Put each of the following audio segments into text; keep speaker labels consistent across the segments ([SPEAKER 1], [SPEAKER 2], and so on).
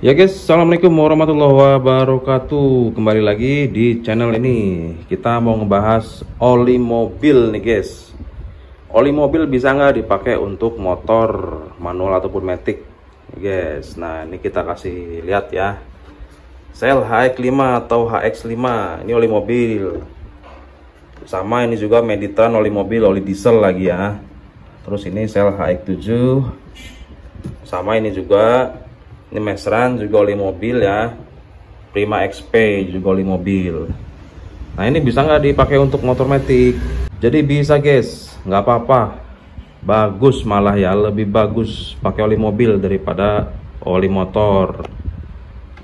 [SPEAKER 1] Ya guys, assalamualaikum warahmatullahi wabarakatuh. Kembali lagi di channel ini. Kita mau ngebahas oli mobil nih guys. Oli mobil bisa nggak dipakai untuk motor manual ataupun matic guys. Nah ini kita kasih lihat ya, Shell HX5 atau HX5. Ini oli mobil. Sama ini juga Meditran oli mobil, oli diesel lagi ya. Terus ini Shell HX7. Sama ini juga, ini Mesran juga oli mobil ya. Prima XP juga oli mobil. Nah ini bisa nggak dipakai untuk motor matic? Jadi bisa guys, nggak apa-apa. Bagus malah ya, lebih bagus pakai oli mobil daripada oli motor.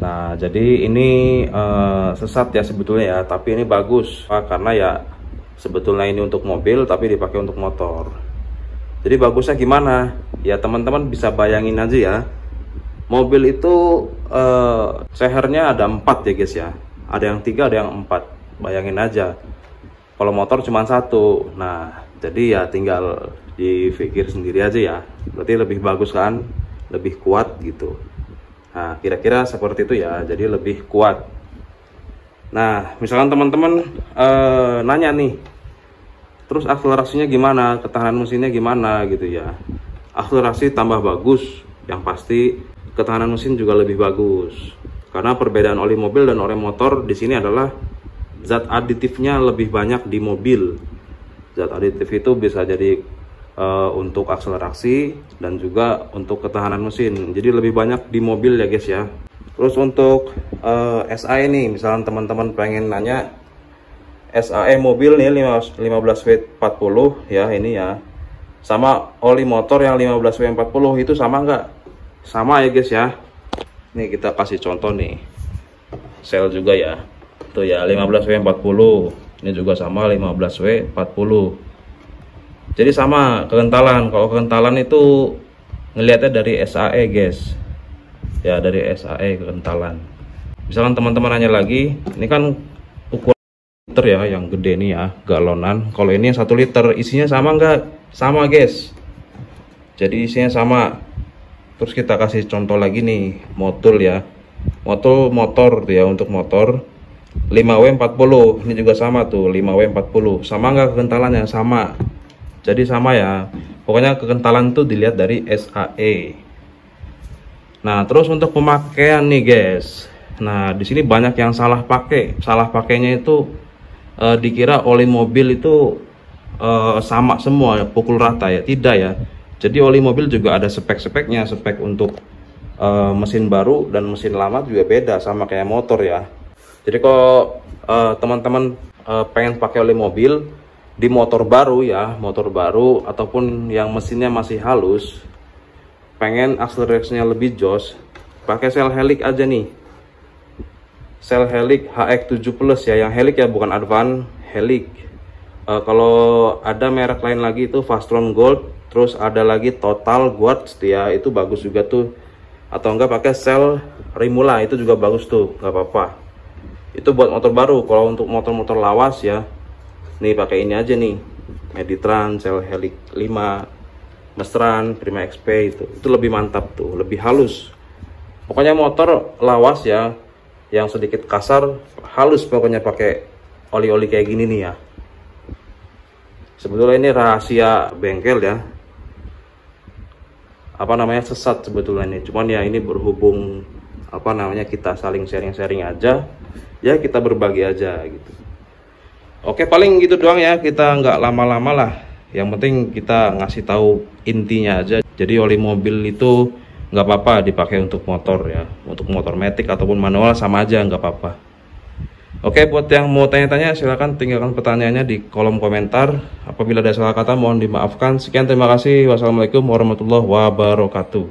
[SPEAKER 1] Nah jadi ini sesat ya sebetulnya ya, tapi ini bagus karena ya sebetulnya ini untuk mobil tapi dipakai untuk motor. Jadi bagusnya gimana? Ya teman-teman bisa bayangin aja ya. Mobil itu sehernya ada 4 ya guys ya. Ada yang 3, ada yang 4. Bayangin aja. Kalau motor cuma 1. Nah, jadi ya tinggal dipikir sendiri aja ya. Berarti lebih bagus kan? Lebih kuat gitu. Nah, kira-kira seperti itu ya. Jadi lebih kuat. Nah, misalkan teman-teman nanya nih. Terus akselerasinya gimana? Ketahanan mesinnya gimana gitu ya. Akselerasi tambah bagus. Yang pasti ketahanan mesin juga lebih bagus, karena perbedaan oli mobil dan oli motor di sini adalah zat aditifnya lebih banyak di mobil. Zat aditif itu bisa jadi untuk akselerasi dan juga untuk ketahanan mesin, jadi lebih banyak di mobil ya guys ya. Terus untuk SAE nih, misalnya teman-teman pengen nanya SAE mobil nih 15W40 ya, ini ya, sama oli motor yang 15W40 itu sama nggak? Sama ya guys ya. Nih kita kasih contoh nih, Shell juga ya, tuh ya 15W40, ini juga sama 15W40. Jadi sama kekentalan. Kalau kekentalan itu ngelihatnya dari SAE guys ya, dari SAE kekentalan. Misalkan teman-teman nanya lagi, ini kan ukuran liter ya, yang gede nih ya, galonan. Kalau ini yang 1 liter, isinya sama nggak? Sama guys, jadi isinya sama. Terus kita kasih contoh lagi nih, motul ya, motul motor tuh ya, untuk motor 5W40, ini juga sama tuh 5W40. Sama nggak kekentalannya? Sama. Jadi sama ya, pokoknya kekentalan tuh dilihat dari SAE. Nah terus untuk pemakaian nih guys, nah di sini banyak yang salah pakai. Salah pakainya itu dikira oli mobil itu sama semua, pukul rata ya. Tidak ya. Jadi oli mobil juga ada spek-speknya. Spek untuk mesin baru dan mesin lama juga beda, sama kayak motor ya. Jadi kalau teman-teman pengen pakai oli mobil di motor baru ya, motor baru ataupun yang mesinnya masih halus, pengen akselerasinya lebih jos, pakai Shell Helix aja nih. Shell Helix HX7 Plus ya, yang Helix ya, bukan Advance, Helix. Kalau ada merek lain lagi itu Fastron Gold. Terus ada lagi Total Quartz ya, itu bagus juga tuh. Atau enggak pakai Shell Rimula, itu juga bagus tuh, nggak apa-apa. Itu buat motor baru. Kalau untuk motor-motor lawas ya, nih pakai ini aja nih, Meditran, Shell Helix 5, Mesran, Prima XP, itu lebih mantap tuh, lebih halus. Pokoknya motor lawas ya, yang sedikit kasar, halus pokoknya pakai oli-oli kayak gini nih ya. Sebetulnya ini rahasia bengkel ya, apa namanya, sesat sebetulnya ini. Cuman ya ini berhubung apa namanya, kita saling sharing-sharing aja ya, kita berbagi aja gitu. Oke, paling gitu doang ya, kita nggak lama-lama lah. Yang penting kita ngasih tahu intinya aja. Jadi oli mobil itu nggak apa-apa dipakai untuk motor ya, untuk motor matic ataupun manual sama aja, nggak apa-apa. Oke, buat yang mau tanya-tanya silahkan tinggalkan pertanyaannya di kolom komentar. Apabila ada salah kata mohon dimaafkan. Sekian, terima kasih. Wassalamualaikum warahmatullahi wabarakatuh.